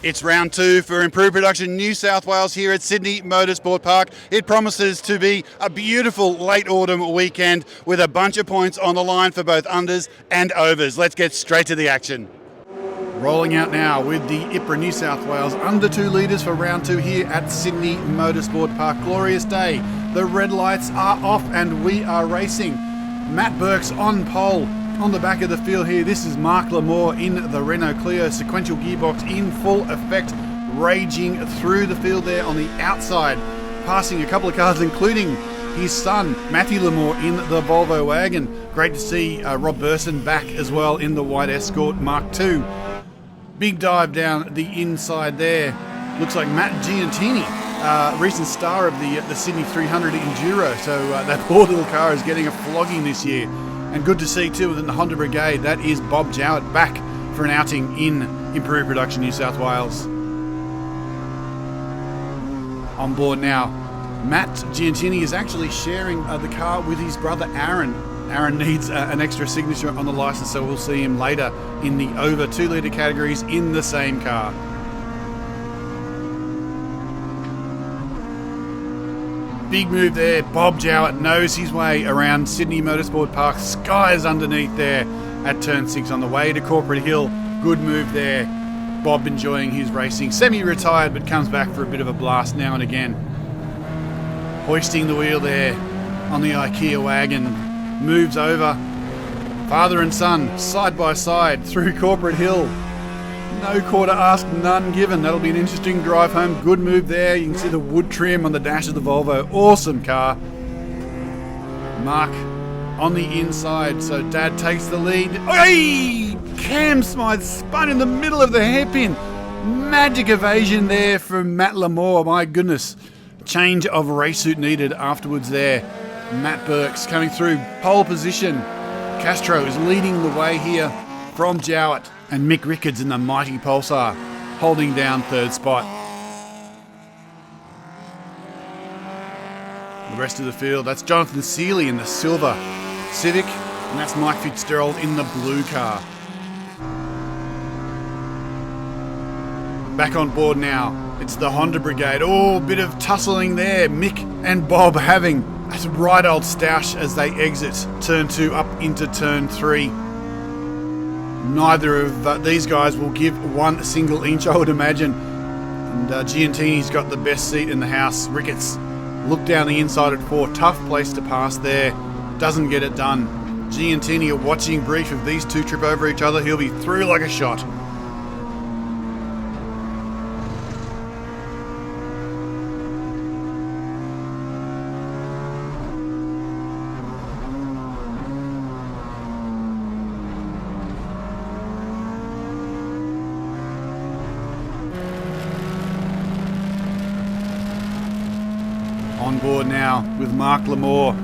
It's round two for Improved Production New South Wales here at Sydney Motorsport Park. It promises to be a beautiful late autumn weekend with a bunch of points on the line for both unders and overs. Let's get straight to the action. Rolling out now with the IPRA New South Wales under 2 litres for round two here at Sydney Motorsport Park. Glorious day. The red lights are off and we are racing. Matt Burke's on pole. On the back of the field here, this is Mark Lamore in the Renault Clio, sequential gearbox in full effect, raging through the field there on the outside, passing a couple of cars, including his son, Matthew Lamore, in the Volvo wagon. Great to see Rob Burson back as well in the White Escort Mark II. Big dive down the inside there. Looks like Matt Giantini, recent star of the Sydney 300 Enduro, so that poor little car is getting a flogging this year. And good to see too within the Honda Brigade, that is Bob Jowett back for an outing in Improved Production New South Wales. On board now, Matt Giantini is actually sharing the car with his brother Aaron. Aaron needs an extra signature on the licence, so we'll see him later in the over 2 litre categories in the same car. Big move there. Bob Jowett knows his way around Sydney Motorsport Park. Skies underneath there at turn 6 on the way to Corporate Hill. Good move there. Bob enjoying his racing. Semi-retired, but comes back for a bit of a blast now and again. Hoisting the wheel there on the IKEA wagon. Moves over. Father and son, side by side through Corporate Hill. No quarter asked, none given. That'll be an interesting drive home. Good move there. You can see the wood trim on the dash of the Volvo. Awesome car. Mark on the inside, so Dad takes the lead. Hey! Cam Smythe spun in the middle of the hairpin. Magic evasion there from Matt Lamore. My goodness. Change of race suit needed afterwards there. Matt Burke's coming through pole position. Castro is leading the way here from Jowett. And Mick Rickards in the mighty Pulsar holding down third spot. The rest of the field, that's Jonathan Seeley in the silver Civic, and that's Mike Fitzgerald in the blue car. Back on board now, it's the Honda Brigade. Oh, bit of tussling there. Mick and Bob having a right old stoush as they exit turn 2 up into turn 3. Neither of these guys will give one single inch, I would imagine. And Giantini's got the best seat in the house. Ricketts look down the inside at 4. Tough place to pass there. Doesn't get it done. Giantini, a watching brief. If these two trip over each other, he'll be through like a shot. On board now with Mark Lamore.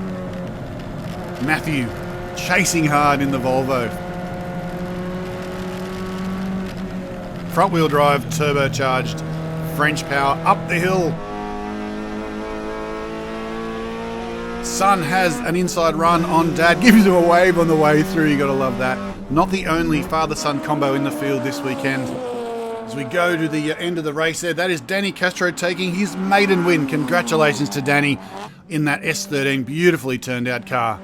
Matthew chasing hard in the Volvo. Front wheel drive, turbocharged, French power up the hill. Son has an inside run on Dad, gives him a wave on the way through, you gotta love that. Not the only father-son combo in the field this weekend. As we go to the end of the race there, that is Danny Castro taking his maiden win. Congratulations to Danny in that S13 beautifully turned out car.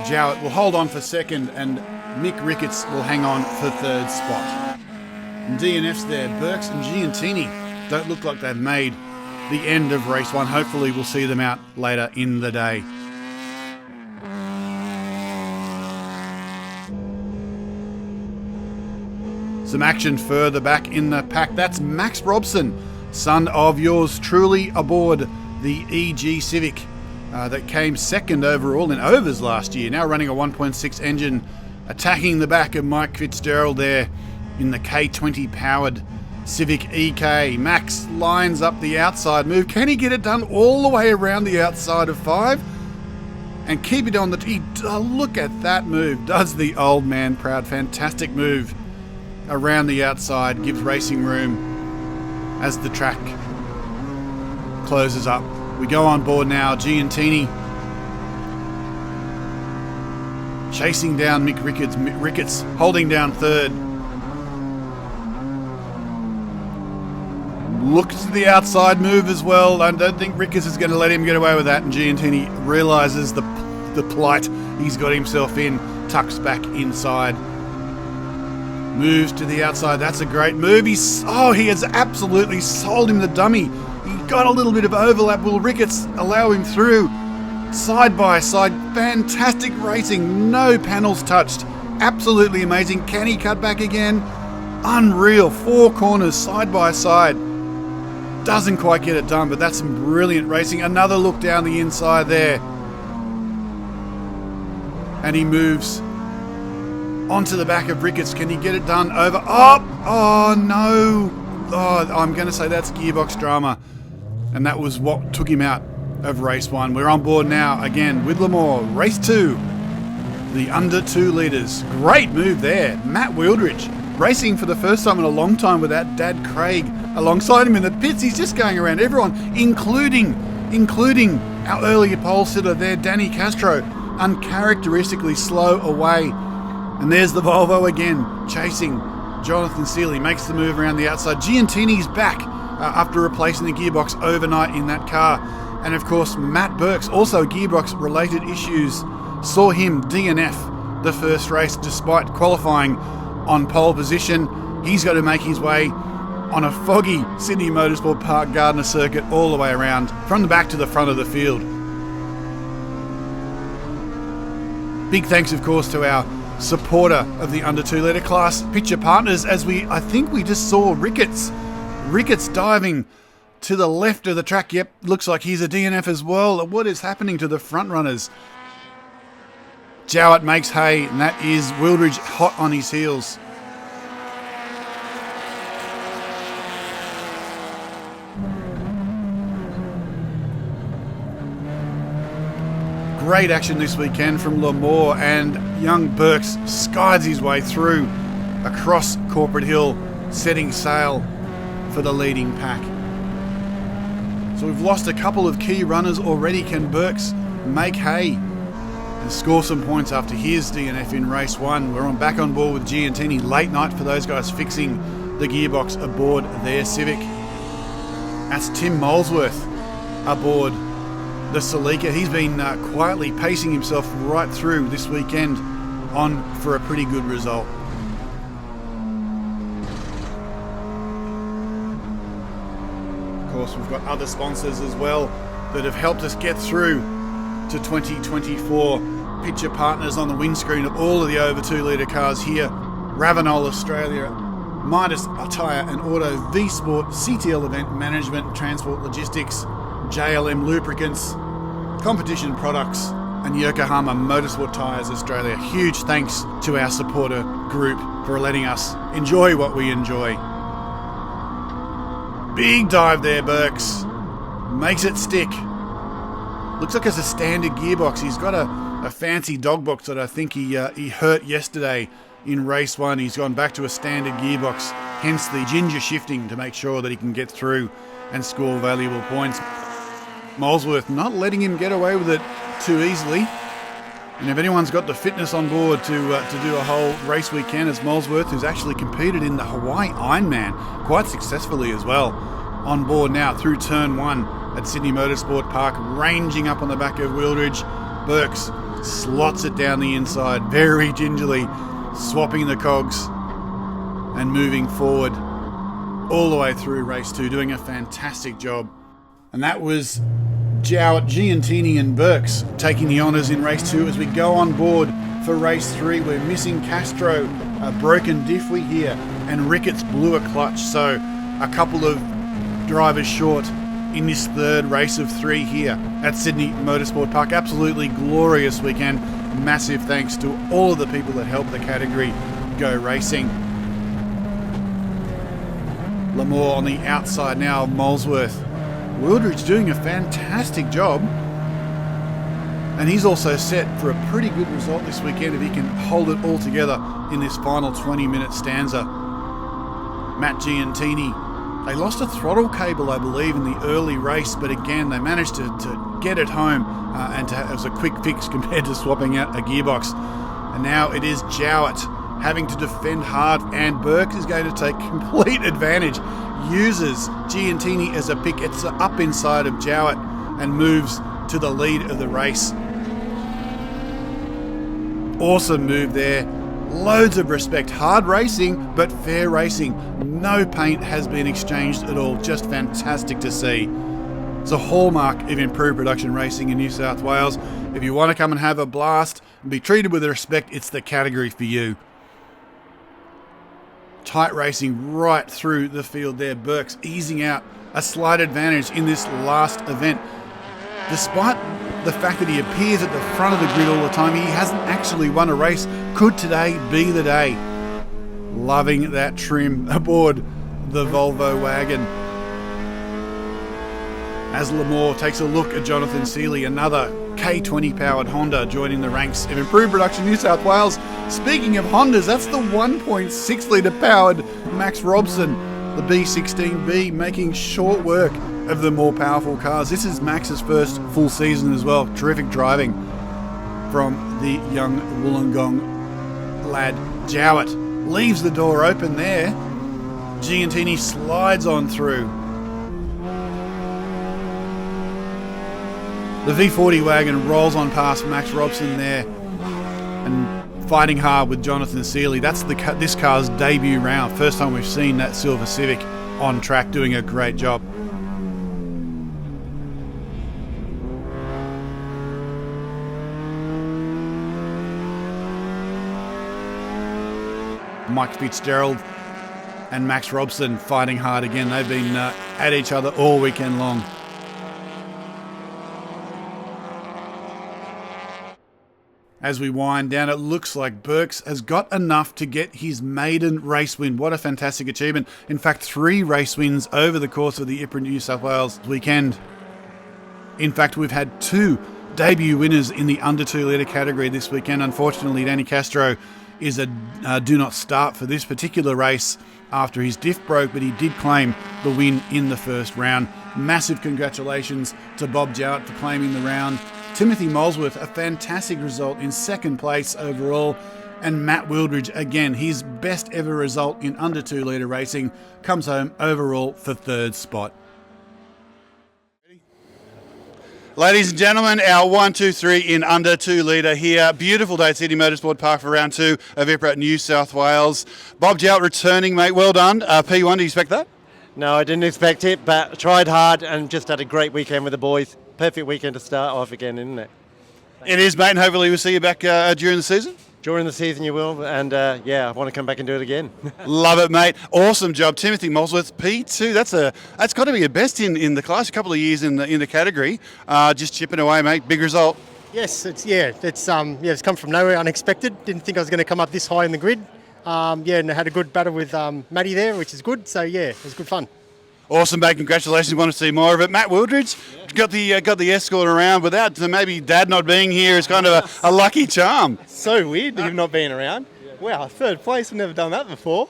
Jowett will hold on for second and Mick Ricketts will hang on for third spot. And DNFs there, Burks and Giantini don't look like they've made the end of race 1. Hopefully we'll see them out later in the day. Some action further back in the pack. That's Max Robson, son of yours truly, aboard the EG Civic that came second overall in overs last year. Now running a 1.6 engine, attacking the back of Mike Fitzgerald there in the K20 powered Civic EK. Max lines up the outside move. Can he get it done all the way around the outside of 5? And keep it on the... look at that move. Does the old man proud. Fantastic move. Around the outside, gives racing room as the track closes up. We go on board now. Giantini chasing down Mick Ricketts holding down third. Looks to the outside move as well. I don't think Ricketts is going to let him get away with that, and Giantini realises the plight he's got himself in, tucks back inside. Moves to the outside. That's a great move. He has absolutely sold him the dummy. He got a little bit of overlap. Will Ricketts allow him through? Side by side. Fantastic racing. No panels touched. Absolutely amazing. Can he cut back again? Unreal. 4 corners side by side. Doesn't quite get it done, but that's some brilliant racing. Another look down the inside there. And he moves onto the back of Ricketts. Can he get it done over? Oh no. I'm going to say that's gearbox drama. And that was what took him out of race 1. We're on board now again with Lamore. Race 2. The under 2 litres. Great move there. Matt Wildridge racing for the first time in a long time without Dad Craig alongside him in the pits. He's just going around everyone, including our earlier pole sitter there, Danny Castro, uncharacteristically slow away. And there's the Volvo again, chasing Jonathan Seeley, makes the move around the outside. Giantini's back after replacing the gearbox overnight in that car. And of course, Matt Burks, also gearbox-related issues, saw him DNF the first race despite qualifying on pole position. He's got to make his way on a foggy Sydney Motorsport Park Gardner circuit all the way around, from the back to the front of the field. Big thanks, of course, to our supporter of the under 2 litre class, Picture Partners, as I think we just saw Ricketts diving to the left of the track. Yep, looks like he's a DNF as well. What is happening to the front runners? Jowett makes hay, and that is Wildridge hot on his heels. Great action this weekend from Lamore, and young Burks skies his way through across Corporate Hill, setting sail for the leading pack. So we've lost a couple of key runners already. Can Burks make hay and score some points after his DNF in race 1? We're back on board with Giantini. Late night for those guys fixing the gearbox aboard their Civic. That's Tim Molesworth aboard the Celica. He's been quietly pacing himself right through this weekend on for a pretty good result. Of course, we've got other sponsors as well that have helped us get through to 2024. Picture Partners on the windscreen of all of the over 2 litre cars here. Ravenol Australia, Midas Tyre and Auto, V-Sport, CTL Event Management, Transport Logistics, JLM Lubricants, Competition Products, and Yokohama Motorsport Tyres Australia. Huge thanks to our supporter group for letting us enjoy what we enjoy. Big dive there, Burks. Makes it stick. Looks like it's a standard gearbox. He's got a fancy dog box that I think he hurt yesterday in race 1. He's gone back to a standard gearbox, hence the ginger shifting to make sure that he can get through and score valuable points. Molesworth not letting him get away with it too easily. And if anyone's got the fitness on board to do a whole race weekend, it's Molesworth, who's actually competed in the Hawaii Ironman quite successfully as well. On board now through turn 1 at Sydney Motorsport Park, ranging up on the back of Wildridge. Burks slots it down the inside very gingerly, swapping the cogs and moving forward all the way through race 2, doing a fantastic job. And that was Jowett, Giantini and Burks taking the honours in race 2. As we go on board for race 3, we're missing Castro, a broken diff we hear, and Ricketts blew a clutch, so a couple of drivers short in this third race of 3 here at Sydney Motorsport Park. Absolutely glorious weekend. Massive thanks to all of the people that helped the category go racing. Lamore on the outside now of Molesworth. Wildridge doing a fantastic job, and he's also set for a pretty good result this weekend if he can hold it all together in this final 20-minute stanza. Matt Giantini, they lost a throttle cable, I believe, in the early race, but again they managed to get it home it was a quick fix compared to swapping out a gearbox. And now it is Jowett having to defend hard, and Burks is going to take complete advantage. Uses Giantini as a pick. It's up inside of Jowett and moves to the lead of the race. Awesome move there. Loads of respect. Hard racing, but fair racing. No paint has been exchanged at all. Just fantastic to see. It's a hallmark of improved production racing in New South Wales. If you want to come and have a blast and be treated with respect, it's the category for you. Tight racing right through the field there. Burks easing out a slight advantage in this last event. Despite the fact that he appears at the front of the grid all the time, he hasn't actually won a race. Could today be the day? Loving that trim aboard the Volvo wagon. As Lamore takes a look at Jonathan Seeley, another K20 powered Honda joining the ranks of Improved Production New South Wales. Speaking of Hondas, that's the 1.6 litre powered Max Robson, the B16B, making short work of the more powerful cars. This is Max's first full season as well. Terrific driving from the young Wollongong lad. Jowett leaves the door open there. Giantini slides on through. The V40 wagon rolls on past Max Robson there and fighting hard with Jonathan Seeley. That's this car's debut round. First time we've seen that Silver Civic on track, doing a great job. Mike Fitzgerald and Max Robson fighting hard again. They've been at each other all weekend long. As we wind down, it looks like Burks has got enough to get his maiden race win. What a fantastic achievement. In fact, 3 race wins over the course of the IPRA New South Wales weekend. In fact, we've had 2 debut winners in the under 2 litre category this weekend. Unfortunately, Danny Castro is a do not start for this particular race after his diff broke, but he did claim the win in the first round. Massive congratulations to Bob Jowett for claiming the round. Timothy Molesworth, a fantastic result in second place overall. And Matt Wildridge, again, his best ever result in under 2 litre racing, comes home overall for 3rd spot. Ladies and gentlemen, our 1, 2, 3 in under 2 litre here. Beautiful day at Sydney Motorsport Park for round 2 of IPRA New South Wales. Bob Jowett returning, mate. Well done. P1, do you expect that? No, I didn't expect it, but tried hard and just had a great weekend with the boys. Perfect weekend to start off again, isn't it? It is, mate, and hopefully we'll see you back during the season. During the season you will, and I want to come back and do it again. Love it, mate. Awesome job. Timothy Molesworth, P2. That's got to be a best in the class. A couple of years in the category. Just chipping away, mate. Big result. Yes, it's come from nowhere, unexpected. Didn't think I was going to come up this high in the grid. And I had a good battle with Matty there, which is good. So it was good fun. Awesome, mate. Congratulations. Want to see more of it. Matt Wildridge got the escort around without maybe Dad not being here. Is kind of a lucky charm. So weird that you've not been around. Wow, 3rd place. I've never done that before.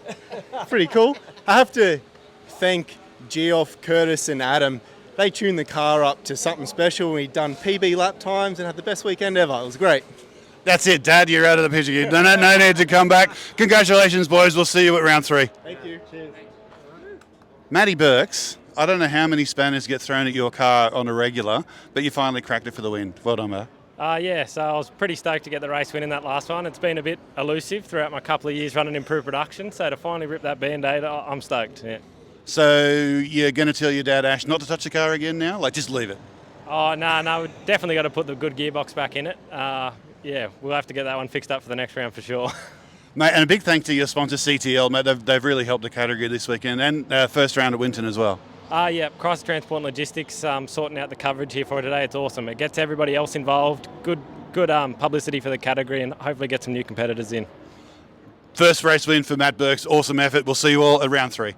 Pretty cool. I have to thank Geoff, Curtis and Adam. They tuned the car up to something special. We'd done PB lap times and had the best weekend ever. It was great. That's it, Dad. You're out of the picture. No need to come back. Congratulations, boys. We'll see you at round 3. Thank you. Cheers. Matty Burks, I don't know how many spanners get thrown at your car on a regular, but you finally cracked it for the win. Well done, mate. So I was pretty stoked to get the race win in that last one. It's been a bit elusive throughout my couple of years running Improved Production, so to finally rip that Band-Aid, I'm stoked, yeah. So you're going to tell your dad, Ash, not to touch the car again now? Just leave it? Oh, no, we've definitely got to put the good gearbox back in it. We'll have to get that one fixed up for the next round for sure. Mate, and a big thank to your sponsor, CTL, mate. They've really helped the category this weekend, and first round at Winton as well. Crisis Transport and Logistics sorting out the coverage here for today. It's awesome. It gets everybody else involved. Good publicity for the category, and hopefully get some new competitors in. First race win for Matt Burks. Awesome effort. We'll see you all at round 3.